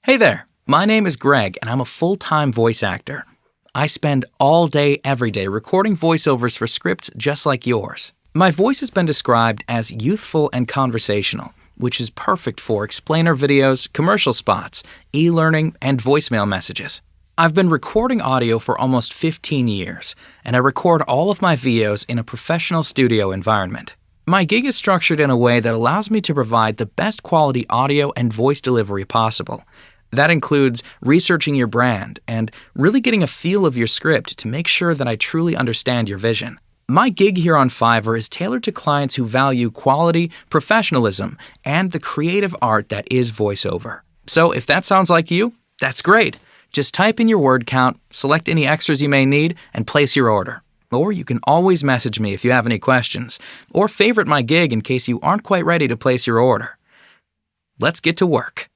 Hey there, my name is Greg and I'm a full-time voice actor. I spend all day, every day recording voiceovers for scripts just like yours. My voice has been described as youthful and conversational, which is perfect for explainer videos, commercial spots, e-learning, and voicemail messages. I've been recording audio for almost 15 years, and I record all of my videos in a professional studio environment. My gig is structured in a way that allows me to provide the best quality audio and voice delivery possible. That includes researching your brand and really getting a feel of your script to make sure that I truly understand your vision. My gig here on Fiverr is tailored to clients who value quality, professionalism, and the creative art that is voiceover. So if that sounds like you, that's great. Just type in your word count, select any extras you may need, and place your order. Or you can always message me if you have any questions, or favorite my gig in case you aren't quite ready to place your order. Let's get to work.